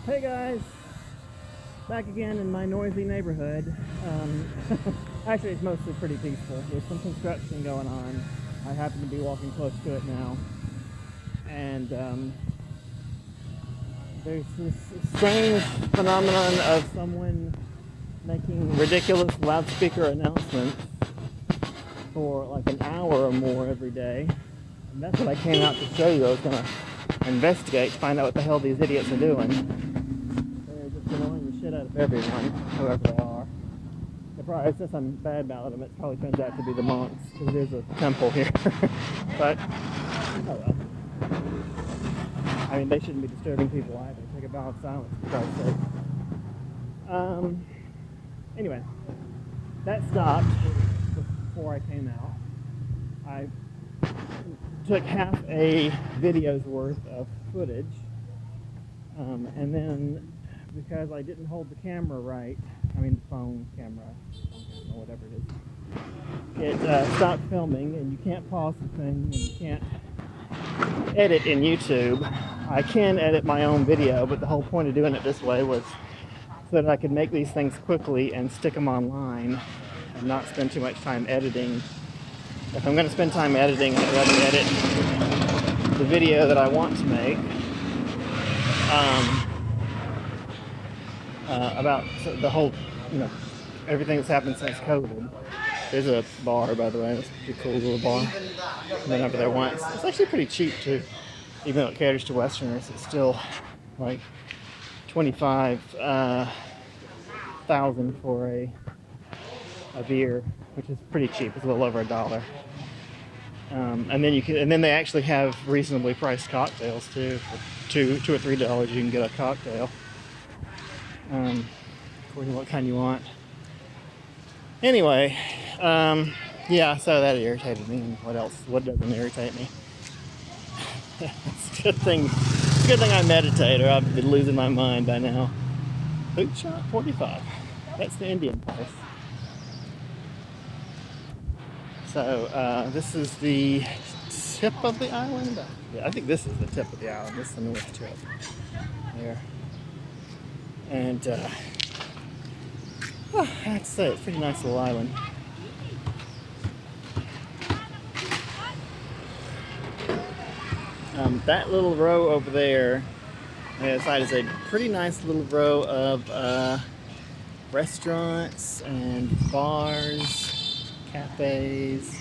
Hey guys, back again in my noisy neighborhood. Actually, it's mostly pretty peaceful. There's some construction going on. I happen to be walking close to it now. And there's this strange phenomenon of someone making ridiculous loudspeaker announcements for like an hour or more every day. And that's what I came out to show you. I was going to investigate to find out what the hell these idiots are doing. They're just annoying the shit out of everyone, whoever they are. Since I'm bad about them, it probably turns out to be the monks, because there's a temple here. But, oh well. I mean, they shouldn't be disturbing people either. Take a vow of silence, for Christ's sake. Anyway, that stopped before I came out. I took half a video's worth of footage, and then because I didn't hold the camera right, I mean the phone camera, or whatever it is, it stopped filming, and you can't pause the thing, and you can't edit in YouTube. I can edit my own video, but the whole point of doing it this way was so that I could make these things quickly and stick them online and not spend too much time editing. If I'm going to spend time editing, I'd rather edit the video that I want to make about the whole, everything that's happened since COVID. There's a bar, by the way. It's a pretty cool little bar. I went over there once. It's actually pretty cheap, too. Even though it caters to Westerners, it's still like $25,000 for a beer, which is pretty cheap. It's a little over $1. And then they actually have reasonably priced cocktails too. For $2 or $3, you can get a cocktail, according to what kind you want. Anyway, yeah, so that irritated me. And what else? What doesn't irritate me? It's a good thing I meditate, or I'd be losing my mind by now. Boot shop 45. That's the Indian place. So this is the tip of the island. Yeah, I think this is the tip of the island. This is the north tip there. And I have to say, it's a pretty nice little island. That little row over there on the other side is a pretty nice little row of restaurants and bars, cafes.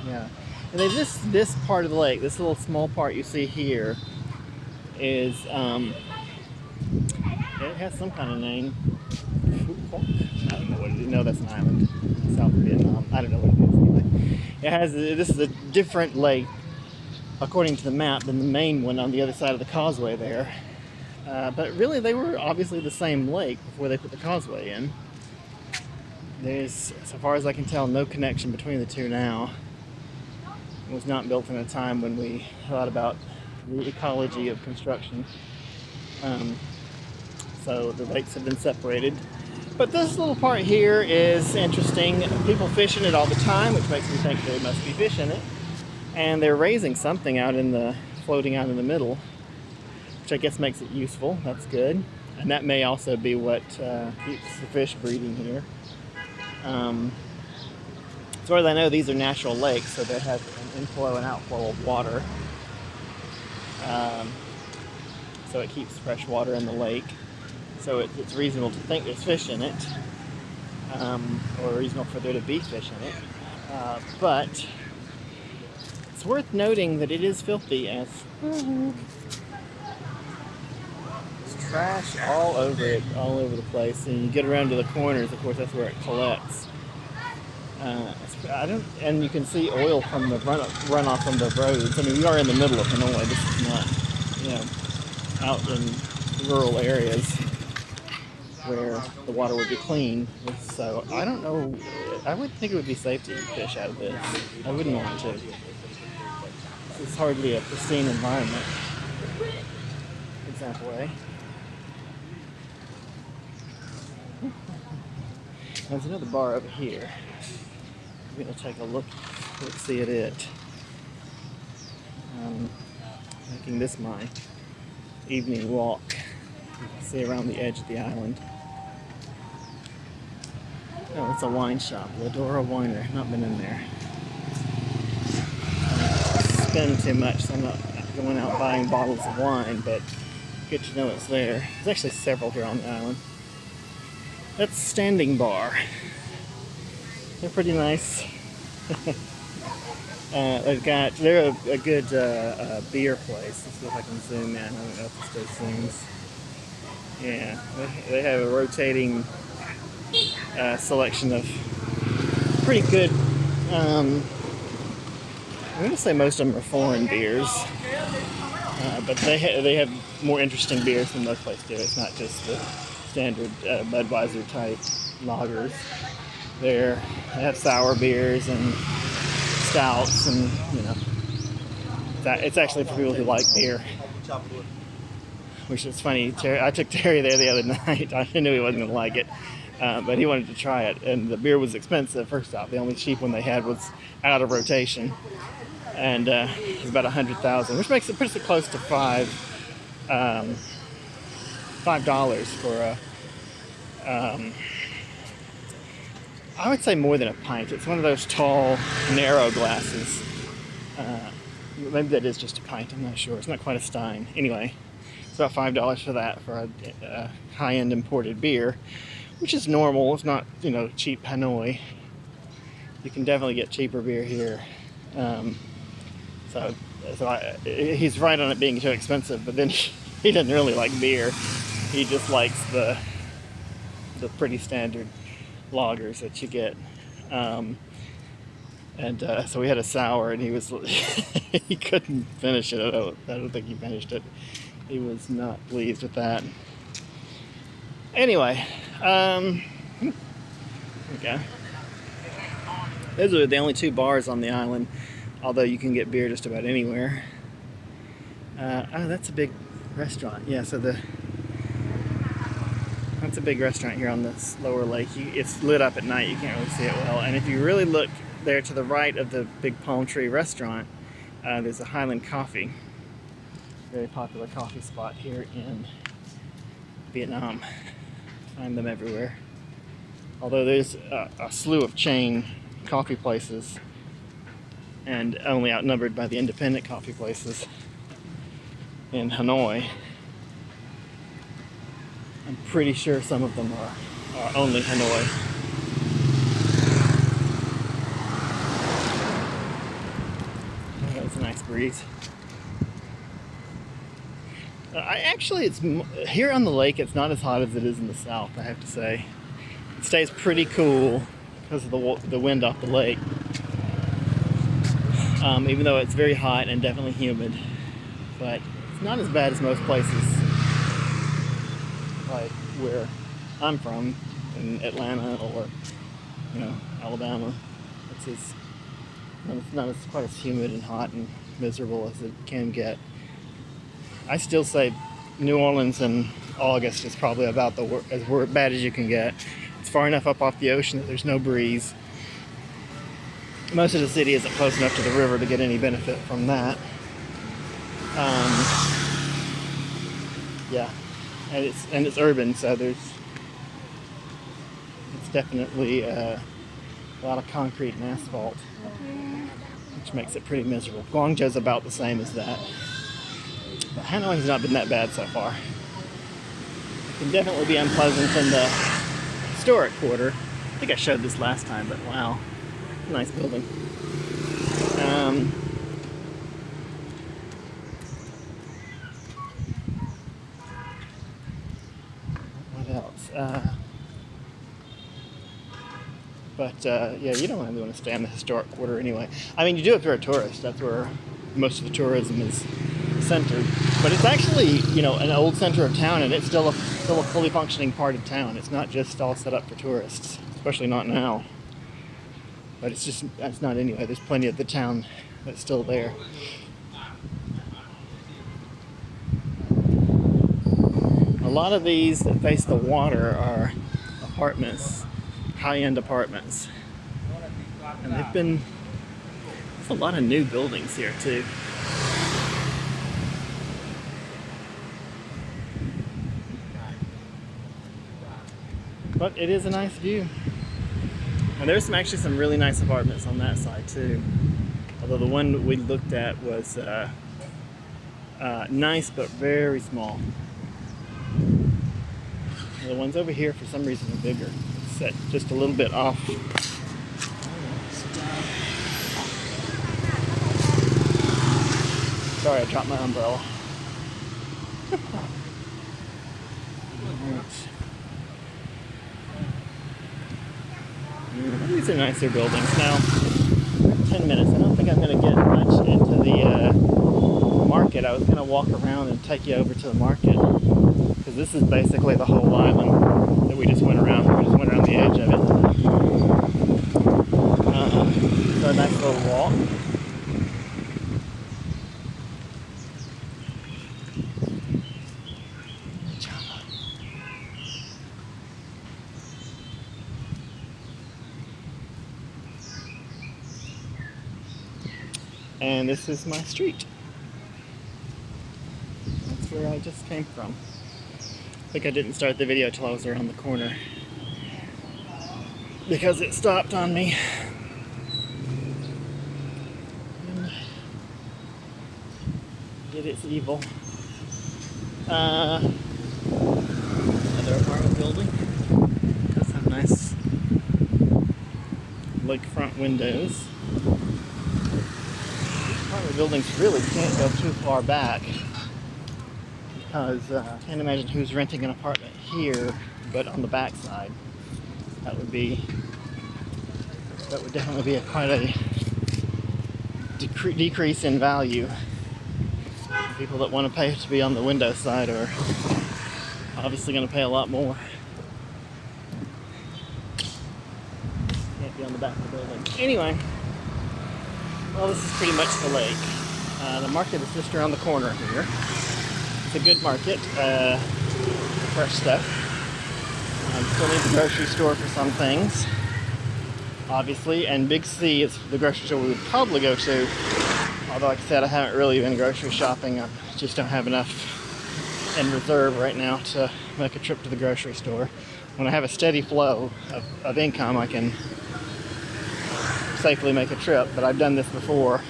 Yeah, and then this part of the lake, this little small part you see here, is it has some kind of name. I don't know what it is. No, that's an island, south of Vietnam. I don't know what it is anyway. This is a different lake, according to the map, than the main one on the other side of the causeway there. But really, they were obviously the same lake before they put the causeway in. There's, so far as I can tell, no connection between the two now. It was not built in a time when we thought about the ecology of construction. So the lakes have been separated. But this little part here is interesting. People fish in it all the time, which makes me think they must be fish in it. And they're raising something floating out in the middle, which I guess makes it useful. That's good. And that may also be what keeps the fish breeding here. As far as I know, these are natural lakes, so they have an inflow and outflow of water. So it keeps fresh water in the lake. So it's reasonable to think there's fish in it, or reasonable for there to be fish in it. But it's worth noting that it is filthy as there's trash all over it, all over the place. And you get around to the corners, of course, that's where it collects. And you can see oil from the runoff from the roads. I mean, we are in the middle of Hanoi. This is not, out in rural areas where the water would be clean. So I don't know. I wouldn't think it would be safe to eat fish out of this. I wouldn't want to. It's hardly a pristine environment. Example A. There's another bar over here. I'm going to take a look-see at it. Making this my evening walk. You can see around the edge of the island. Oh, it's a wine shop, Ladora Winery. Not been in there. I spend too much, so I'm not going out buying bottles of wine, but good to know it's there. There's actually several here on the island. That's Standing Bar. They're pretty nice. They're a good beer place. Let's see if I can zoom in. I don't know if this does zooms. Yeah, they have a rotating selection of pretty good. I'm going to say most of them are foreign beers, but they have more interesting beers than most places do. It's not just the standard Budweiser type lagers. They have sour beers and stouts, and it's actually for people who like beer. Which is funny. I took Terry there the other night. I knew he wasn't going to like it, but he wanted to try it. And the beer was expensive. First off, the only cheap one they had was out of rotation, and it was about 100,000, which makes it pretty close to $5 for a. I would say more than a pint. It's one of those tall, narrow glasses. Maybe that is just a pint. I'm not sure. It's not quite a stein. Anyway. It's about $5 for that, for a high-end imported beer, which is normal. It's not, cheap Hanoi. You can definitely get cheaper beer here. He's right on it being too expensive, but then he doesn't really like beer. He just likes the pretty standard lagers that you get. So we had a sour, and he couldn't finish it. I don't think he finished it. He was not pleased with that. Anyway, okay. Those are the only two bars on the island, although you can get beer just about anywhere. Oh, that's a big restaurant. Yeah, so that's a big restaurant here on this lower lake. It's lit up at night. You can't really see it well. And if you really look there to the right of the big palm tree restaurant, there's a Highland Coffee. Very popular coffee spot here in Vietnam. Find them everywhere. Although there's a slew of chain coffee places, and only outnumbered by the independent coffee places in Hanoi. I'm pretty sure some of them are only Hanoi. Oh, that was a nice breeze. It's here on the lake. It's not as hot as it is in the south, I have to say. It stays pretty cool because of the wind off the lake. Even though it's very hot and definitely humid, but it's not as bad as most places, like where I'm from, in Atlanta or Alabama. It's not quite as humid and hot and miserable as it can get. I still say New Orleans in August is probably about as bad as you can get. It's far enough up off the ocean that there's no breeze. Most of the city isn't close enough to the river to get any benefit from that. Yeah, and it's urban, so it's definitely a lot of concrete and asphalt, which makes it pretty miserable. Guangzhou's about the same as that. But Hanoi's not been that bad so far. It can definitely be unpleasant in the historic quarter. I think I showed this last time, but wow, nice building. What else? Yeah, you don't really want to stay in the historic quarter anyway. I mean, you do if you're a tourist. That's where most of the tourism is centered. But it's actually, an old center of town, and it's still a fully functioning part of town. It's not just all set up for tourists, especially not now. But it's not anyway. There's plenty of the town that's still there. A lot of these that face the water are apartments, high-end apartments. And there's a lot of new buildings here too. But it is a nice view. And there's actually some really nice apartments on that side too. Although the one we looked at was nice but very small. The ones over here for some reason are bigger. It's set just a little bit off. Sorry, I dropped my umbrella. These are nicer buildings. Now, 10 minutes. I don't think I'm going to get much into the market. I was going to walk around and take you over to the market, because this is basically the whole island that we just went around. We just went around the edge of it. So a nice little walk. And this is my street. That's where I just came from. I think I didn't start the video till I was around the corner, because it stopped on me. And yet it's evil. Another apartment building. Does have nice lakefront windows. Apartment buildings really can't go too far back, because I can't imagine who's renting an apartment here, but on the back side. That would definitely be quite a decrease in value. People that want to pay to be on the window side are obviously going to pay a lot more. Can't be on the back of the building. Anyway. Well, this is pretty much the lake. The market is just around the corner here. It's a good market. Fresh stuff. Still need the grocery store for some things, obviously. And Big C is the grocery store we would probably go to. Although, like I said, I haven't really been grocery shopping. I just don't have enough in reserve right now to make a trip to the grocery store. When I have a steady flow of income, I can safely make a trip. But I've done this before,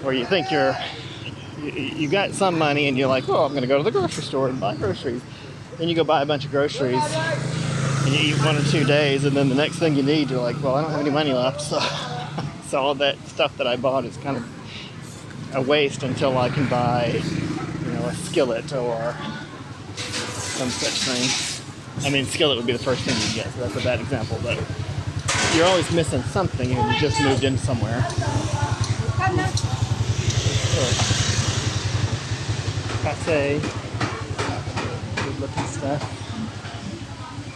where you think you got some money and you're like, well, I'm going to go to the grocery store and buy groceries. Then you go buy a bunch of groceries and you eat 1 or 2 days, and then the next thing you need, you're like, well, I don't have any money left. So all that stuff that I bought is kind of a waste until I can buy, a skillet or some such thing. I mean, skillet would be the first thing you get, so that's a bad example, but you're always missing something and you just moved in somewhere. Pate, good looking stuff.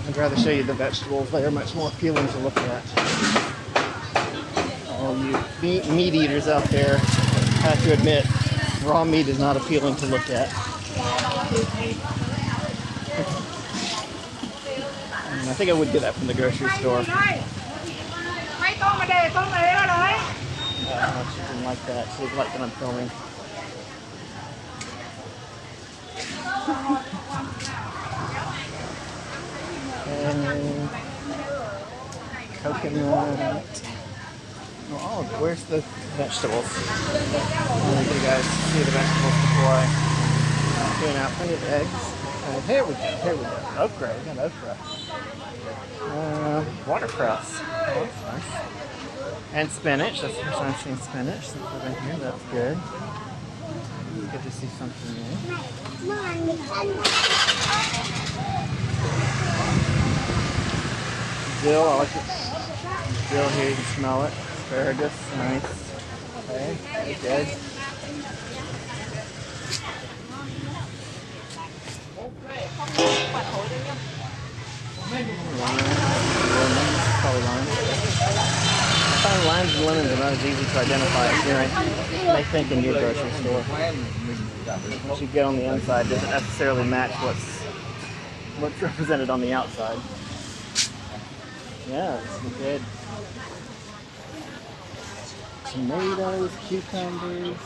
I'd rather show you the vegetables. They are much more appealing to look at. All you meat eaters out there have to admit, raw meat is not appealing to look at. And I think I would get that from the grocery store. She didn't like that. She didn't like that I'm filming. And coconut. Oh, where's the vegetables? Let me get you guys see the vegetables before I do now. Plenty of eggs. Here we go. Okra. We got okra. Watercress. Oh, that's nice. And spinach. That's the first time I've seen spinach. Let's put in here. That's good. Good to see something new. Dill. I like it. Dill here. You can smell it. Asparagus. Nice. Okay. Very good. I find limes and lemons are not as easy to identify as you may think in your grocery store. What you get on the inside doesn't necessarily match what's represented on the outside. Yeah, this is good. Tomatoes, cucumbers.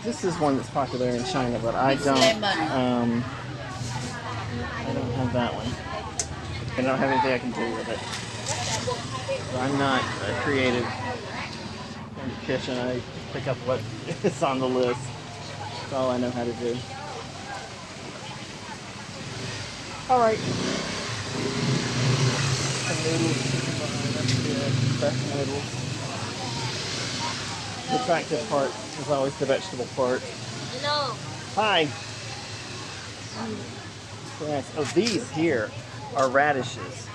This is one that's popular in China, but I don't have that one. And I don't have anything I can do with it. So I'm not creative in the kitchen. I pick up what is on the list. That's all I know how to do. Alright. Some noodles. That's good. Fresh noodles. The attractive part is always the vegetable part. Hello. Hi. Yes. Oh, these here are radishes.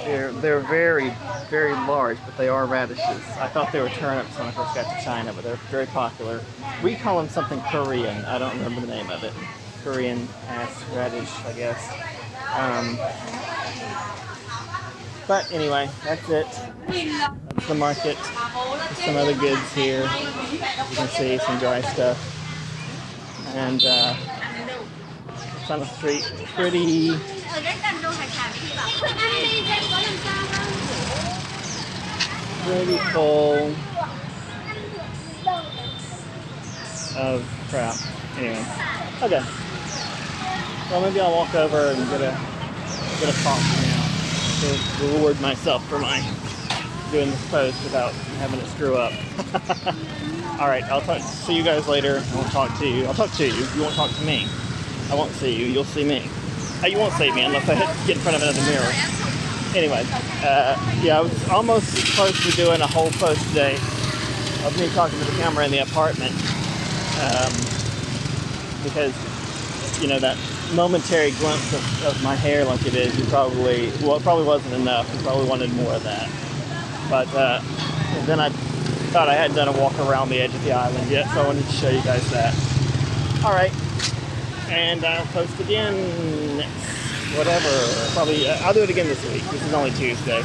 They're very, very large, but they are radishes. I thought they were turnips when I first got to China, but they're very popular. We call them something Korean. I don't remember the name of it. Korean ass radish, I guess. But anyway, that's it. That's the market. There's some other goods here. You can see some dry stuff. And it's on the street. Pretty full of crap. Anyway. Okay. Well, maybe I'll walk over and get a coffee now to reward myself for my doing this post without having it screw up. All right, see you guys later. I won't talk to you. I'll talk to you. You won't talk to me. I won't see you. You'll see me. You won't see me unless I get in front of another mirror. Anyway, yeah, I was almost close to doing a whole post today of me talking to the camera in the apartment because, you know, that momentary glimpse of my hair like it is, it probably wasn't enough. You probably wanted more of that. But then I thought I hadn't done a walk around the edge of the island yet, so I wanted to show you guys that. All right, and I'll post again whatever. Probably I'll do it again this week. This is only Tuesday.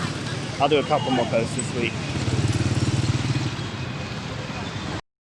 I'll do a couple more posts this week.